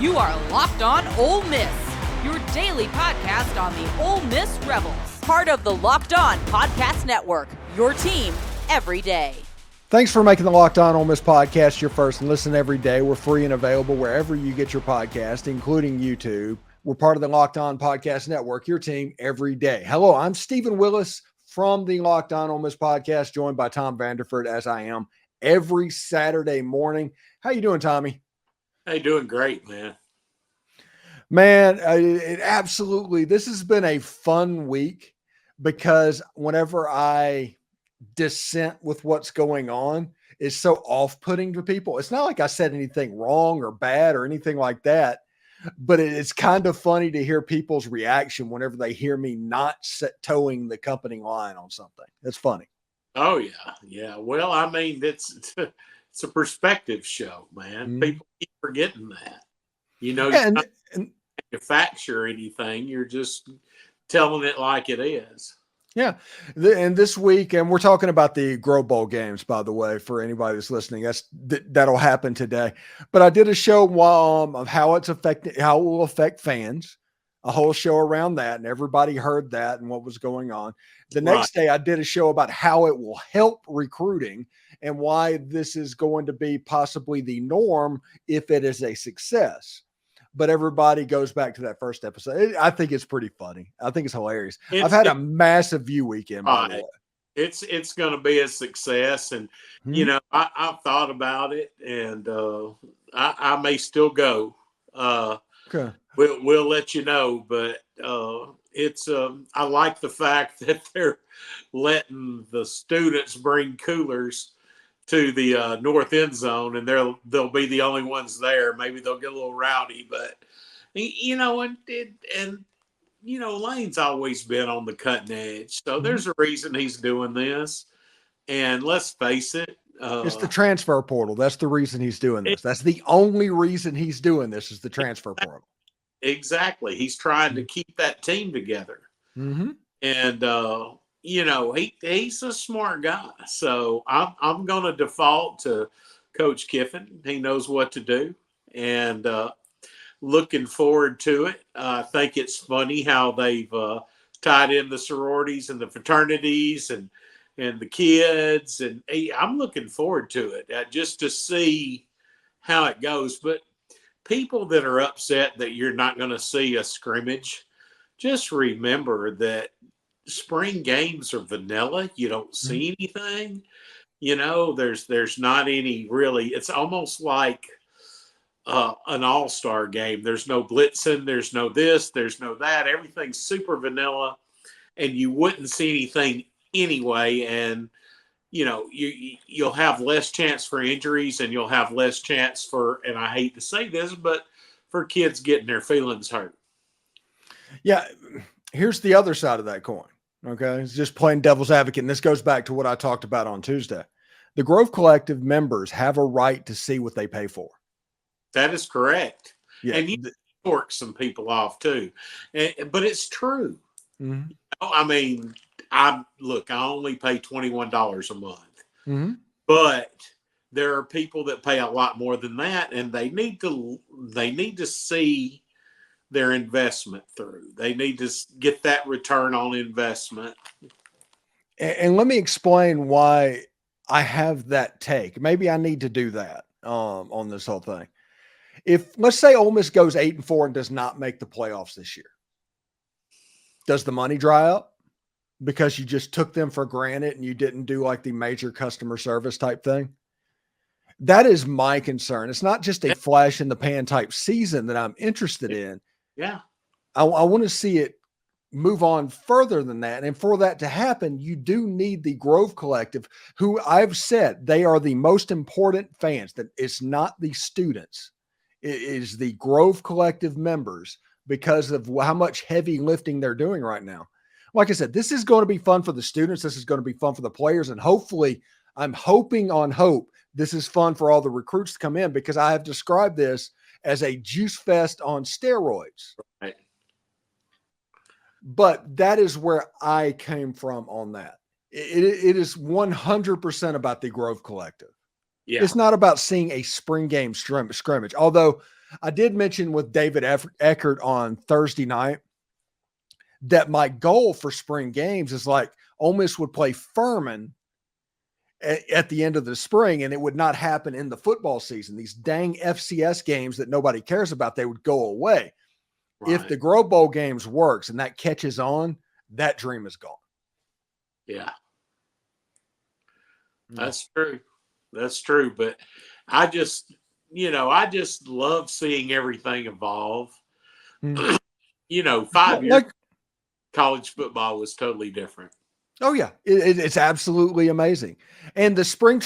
You are Locked On Ole Miss, your daily podcast on the Ole Miss Rebels. Part of the Locked On Podcast Network, your team every day. Thanks for making the Locked On Ole Miss podcast your first and listen every day. We're free and available wherever you get your podcast, including YouTube. We're part of the Locked On Podcast Network, your team every day. Hello, I'm Stephen Willis from the Locked On Ole Miss podcast, joined by Tom Vanderford, as I am every Saturday morning. How you doing, Tommy? Hey, doing great, man. Man, this has been a fun week because whenever I dissent with what's going on, it's so off-putting to people. It's not like I said anything wrong or bad or anything like that, but it's kind of funny to hear people's reaction whenever they hear me not towing the company line on something. It's funny. Oh, yeah. Yeah. Well, I mean, it's a perspective show, man. Mm-hmm. People keep forgetting that. You know, you're not manufacture anything. You're just telling it like it is. Yeah. And this week, and we're talking about the Grow Bowl games, by the way, for anybody that's listening, that'll happen today. But I did a show of how it will affect fans, a whole show around that. And everybody heard that and what was going on. The next day I did a show about how it will help recruiting and why this is going to be possibly the norm if it is a success. But everybody goes back to that first episode. I think it's pretty funny. I think it's hilarious. I've had a massive view weekend, by the way. It's going to be a success. And, you know, I've thought about it, and I may still go. Okay. We'll let you know. But I like the fact that they're letting the students bring coolers to the north end zone, and they'll be the only ones there. Maybe they'll get a little rowdy, but you know, and you know, Lane's always been on the cutting edge, so there's a reason he's doing this. And let's face it, it's the transfer portal. That's the reason he's doing this. That's the only reason he's doing this is the transfer portal. Exactly, he's trying to keep that team together, and you know, he's a smart guy. So I'm going to default to Coach Kiffin. He knows what to do, and looking forward to it. I think it's funny how they've tied in the sororities and the fraternities and the kids, and I'm looking forward to it just to see how it goes. But people that are upset that you're not going to see a scrimmage, just remember that spring games are vanilla. You don't see anything, you know, there's not any really. It's almost like an all-star game. There's no blitzing, there's no this, there's no that. Everything's super vanilla, and you wouldn't see anything anyway. And you know, you'll have less chance for injuries, and you'll have less chance for, and I hate to say this, but for kids getting their feelings hurt. Yeah. Here's the other side of that coin. Okay. It's just playing devil's advocate. And this goes back to what I talked about on Tuesday. The Grove Collective members have a right to see what they pay for. That is correct. Yeah. And you torque some people off too. But it's true. You know, I mean, I only pay $21 a month, but there are people that pay a lot more than that, and they need to see their investment through. They need to get that return on investment. And let me explain why I have that take. Maybe I need to do that on this whole thing. If let's say Ole Miss goes 8-4 and does not make the playoffs this year, does the money dry up because you just took them for granted and you didn't do like the major customer service type thing? That is my concern. It's not just a flash in the pan type season that I'm interested in. Yeah. I want to see it move on further than that. And for that to happen, you do need the Grove Collective, who I've said they are the most important fans. That it's not the students. It is the Grove Collective members because of how much heavy lifting they're doing right now. Like I said, this is going to be fun for the students. This is going to be fun for the players. And hopefully, I'm hoping on hope this is fun for all the recruits to come in, because I have described this as a juice fest on steroids. Right. But that is where I came from on that. It is 100% about the Grove Collective. Yeah. It's not about seeing a spring game scrimmage. Although I did mention with David Eckert on Thursday night that my goal for spring games is like Ole Miss would play Furman at the end of the spring, and it would not happen in the football season. These dang FCS games that nobody cares about, they would go away. Right. If the Grove Bowl games works and that catches on, that dream is gone. Yeah. That's true. That's true. But I just love seeing everything evolve. Mm. 5 years college football was totally different. Oh yeah, it's absolutely amazing. And the spring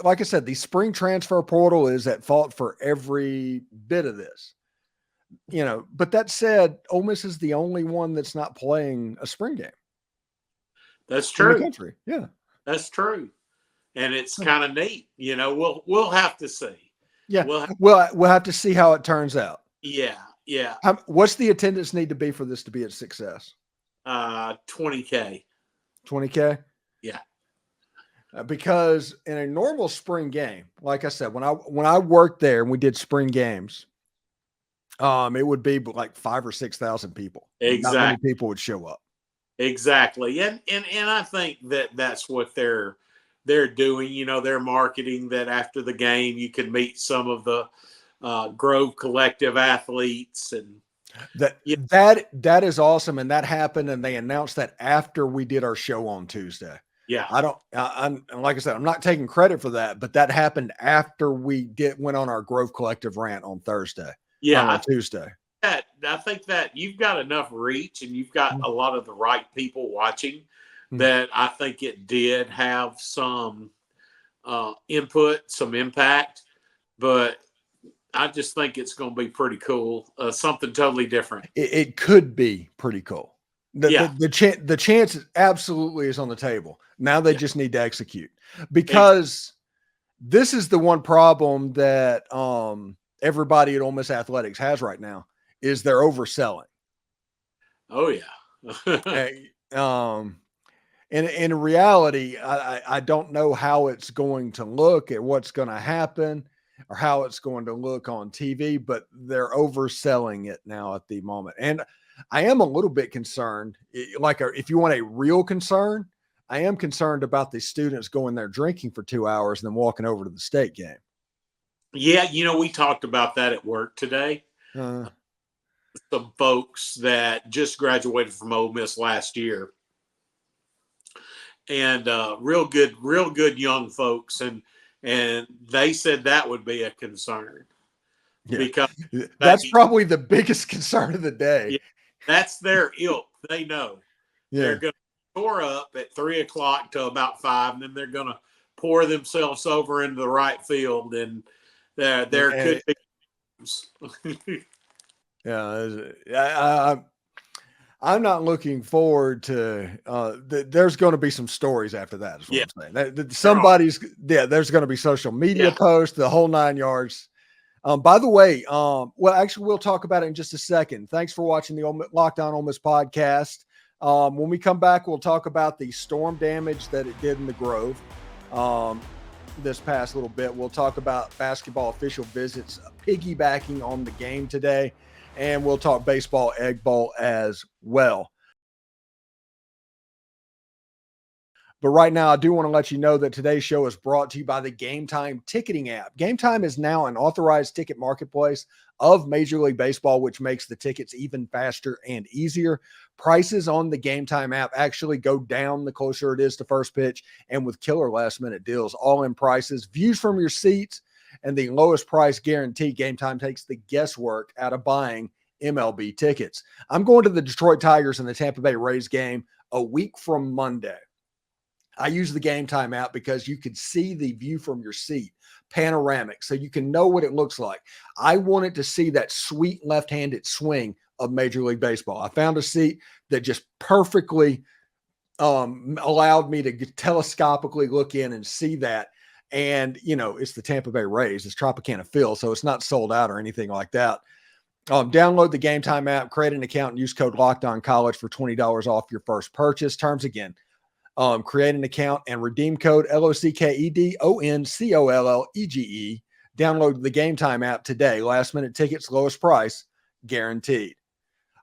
like I said, the spring transfer portal is at fault for every bit of this. But that said, Ole Miss is the only one that's not playing a spring game. That's true. In the country. Yeah. That's true. And it's kind of neat. We'll have to see. Yeah. We'll have to see how it turns out. Yeah. Yeah. What's the attendance need to be for this to be a success? 20K. 20K? Yeah. Because in a normal spring game, like I said, when I worked there and we did spring games, it would be like 5,000 or 6,000 people. Exactly. Not many people would show up. Exactly. And I think that's what they're doing. They're marketing that after the game you can meet some of the Grove Collective athletes, and that is awesome. And that happened, and they announced that after we did our show on Tuesday. Yeah. I'm like I said, I'm not taking credit for that, but that happened after we went on our Grove Collective rant on Thursday. Yeah. On Tuesday. I think that you've got enough reach and you've got a lot of the right people watching that I think it did have some input, some impact, but I just think it's going to be pretty cool. Something totally different. It could be pretty cool. The chance absolutely is on the table. Now they just need to execute, because this is the one problem that everybody at Ole Miss Athletics has right now is they're overselling. Oh yeah. And in reality, I don't know how it's going to look at what's going to happen or how it's going to look on TV, but they're overselling it now at the moment. And I am a little bit concerned, if you want a real concern, I am concerned about the students going there drinking for 2 hours and then walking over to the state game. Yeah. We talked about that at work today. Some folks that just graduated from Ole Miss last year, and real good young folks. And they said that would be a concern, because that's probably the biggest concern of the day. Yeah, that's their ilk. They know they're going to tour up at 3:00 to about 5, and then they're going to pour themselves over into the right field. And there could be. Yeah, I'm not looking forward to. There's going to be some stories after that. Is what I'm saying. There's going to be social media posts, the whole 9 yards. By the way, actually, we'll talk about it in just a second. Thanks for watching the Lockdown Ole Miss podcast. When we come back, we'll talk about the storm damage that it did in the Grove this past little bit. We'll talk about basketball official visits, piggybacking on the game today. And we'll talk baseball egg bowl as well. But right now, I do want to let you know that today's show is brought to you by the Gametime ticketing app. Gametime is now an authorized ticket marketplace of Major League Baseball, which makes the tickets even faster and easier. Prices on the Gametime app actually go down the closer it is to first pitch, and with killer last-minute deals, all-in prices, views from your seats, and the lowest price guarantee. Gametime takes the guesswork out of buying MLB tickets. I'm going to the Detroit Tigers and the Tampa Bay Rays game a week from Monday. I use the Gametime app because you can see the view from your seat, panoramic, so you can know what it looks like. I wanted to see that sweet left-handed swing of Major League Baseball. I found a seat that just perfectly allowed me to telescopically look in and see that. And, it's the Tampa Bay Rays. It's Tropicana Field, so it's not sold out or anything like that. Download the Gametime app, create an account, and use code LOCKEDONCollege for $20 off your first purchase. Terms again, create an account and redeem code LOCKEDONCOLLEGE Download the Gametime app today. Last-minute tickets, lowest price, guaranteed.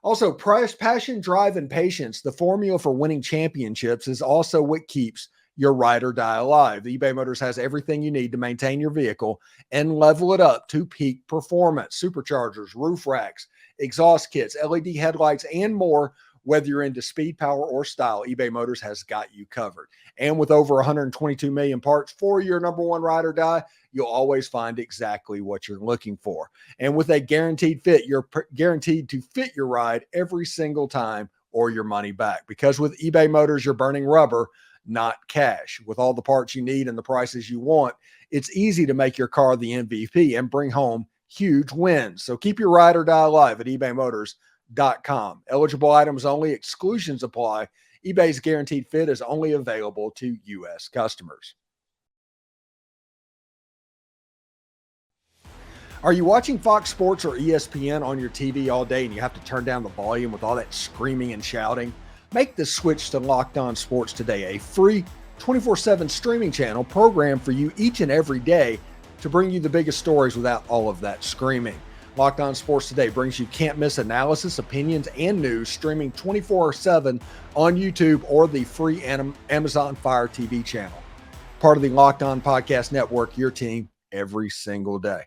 Also, price, passion, drive, and patience. The formula for winning championships is also what keeps your ride or die alive. eBay Motors has everything you need to maintain your vehicle and level it up to peak performance. Superchargers, roof racks, exhaust kits, LED headlights, and more. Whether you're into speed, power, or style, eBay Motors has got you covered. And with over 122 million parts for your number one ride or die, you'll always find exactly what you're looking for. And with a guaranteed fit, you're guaranteed to fit your ride every single time or your money back. Because with eBay Motors, you're burning rubber, not cash. With all the parts you need and the prices you want, it's easy to make your car the MVP and bring home huge wins. So keep your ride or die alive at ebaymotors.com. Eligible items only, exclusions apply. eBay's guaranteed fit is only available to U.S. customers. Are you watching Fox Sports or ESPN on your TV all day and you have to turn down the volume with all that screaming and shouting? Make the switch to Locked On Sports today, a free 24/7 streaming channel programmed for you each and every day to bring you the biggest stories without all of that screaming. Locked On Sports Today brings you can't-miss analysis, opinions, and news streaming 24/7 on YouTube or the free Amazon Fire TV channel. Part of the Locked On Podcast Network, your team every single day.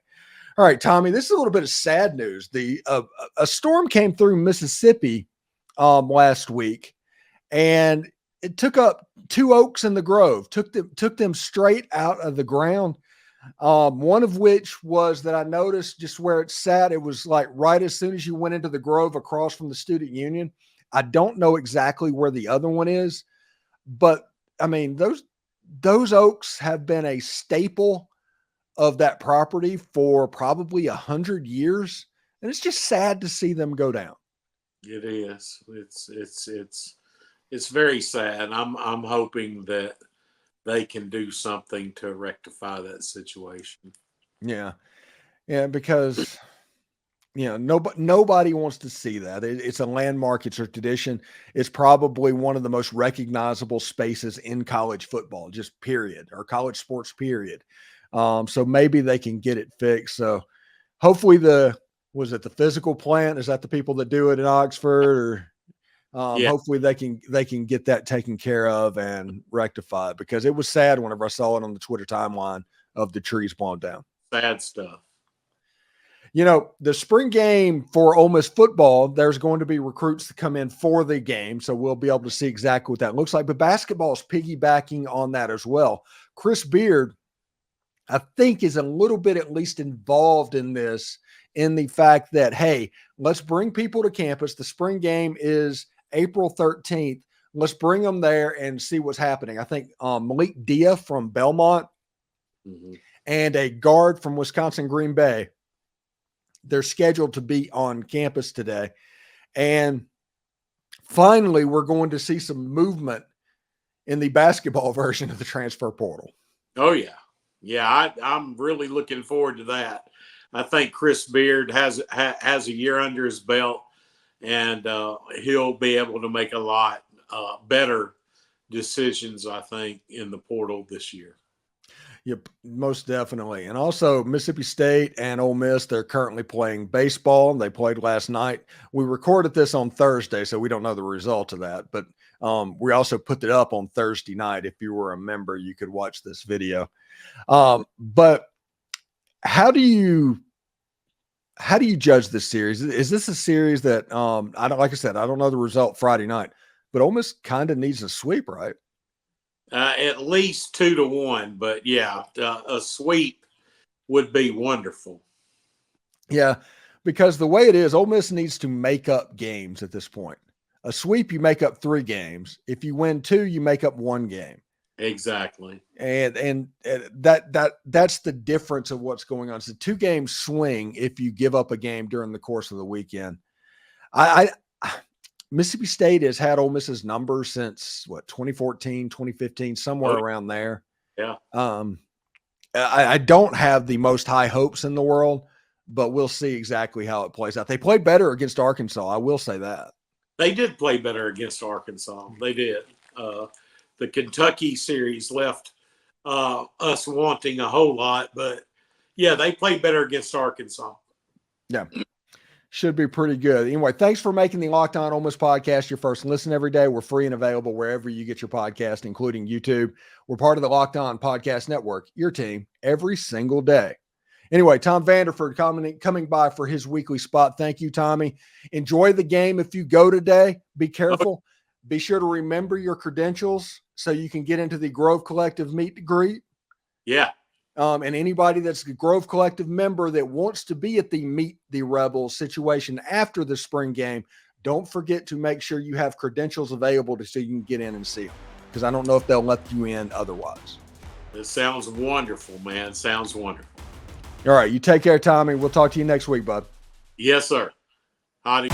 All right, Tommy, this is a little bit of sad news. A storm came through Mississippi last week, and it took up 2 oaks in the grove, took them straight out of the ground. One of which was that I noticed just where it sat. It was like right as soon as you went into the grove across from the student union. I don't know exactly where the other one is, but I mean, those oaks have been a staple of that property for probably 100 years. And it's just sad to see them go down. It is. It's very sad. I'm hoping that they can do something to rectify that situation. Yeah. Yeah. Because, nobody wants to see that. It's a landmark. It's a tradition. It's probably one of the most recognizable spaces in college football, just period, or college sports period. So maybe they can get it fixed. So hopefully the physical plant? Is that the people that do it in Oxford? Or hopefully they can get that taken care of and rectified, because it was sad whenever I saw it on the Twitter timeline of the trees blown down. Sad stuff. The spring game for Ole Miss football, there's going to be recruits to come in for the game. So we'll be able to see exactly what that looks like. But basketball is piggybacking on that as well. Chris Beard, I think, is a little bit at least involved in this, in the fact that, hey, let's bring people to campus. The spring game is April 13th. Let's bring them there and see what's happening. I think Malik Dia from Belmont and a guard from Wisconsin Green Bay, they're scheduled to be on campus today. And finally, we're going to see some movement in the basketball version of the transfer portal. Oh, yeah. Yeah, I'm really looking forward to that. I think Chris Beard has a year under his belt, and he'll be able to make a lot better decisions, I think, in the portal this year. Yep, most definitely. And also Mississippi State and Ole Miss, they're currently playing baseball. They played last night. We recorded this on Thursday, so we don't know the result of that. But we also put it up on Thursday night. If you were a member, you could watch this video. But how do you judge this series? Is this a series that like I said, I don't know the result Friday night, but Ole Miss kind of needs a sweep, right? At least 2-1, but yeah, a sweep would be wonderful. Yeah, because the way it is, Ole Miss needs to make up games at this point. A sweep, you make up 3 games. If you win 2, you make up 1 game. Exactly. And that's the difference of what's going on. It's a 2-game swing if you give up a game during the course of the weekend. Mississippi State has had Ole Miss's number since 2014, 2015, somewhere around there. Yeah. I don't have the most high hopes in the world, but we'll see exactly how it plays out. They played better against Arkansas. I will say that. They did play better against Arkansas. They did. The Kentucky series left us wanting a whole lot, but Yeah, they played better against Arkansas. Yeah. Should be pretty good. Anyway, thanks for making the Locked On Ole Miss podcast your first listen every day. We're free and available wherever you get your podcast, including YouTube. We're part of the Locked On Podcast Network, your team every single day. Anyway, Tom Vanderford coming by for his weekly spot. Thank you, Tommy. Enjoy the game if you go today. Be careful. Be sure to remember your credentials so you can get into the Grove Collective meet and greet. Yeah. And anybody that's a Grove Collective member that wants to be at the Meet the Rebels situation after the spring game, don't forget to make sure you have credentials available so you can get in and see them, because I don't know if they'll let you in otherwise. It sounds wonderful, man. Sounds wonderful. All right. You take care, Tommy. We'll talk to you next week, bud. Yes, sir. Howdy.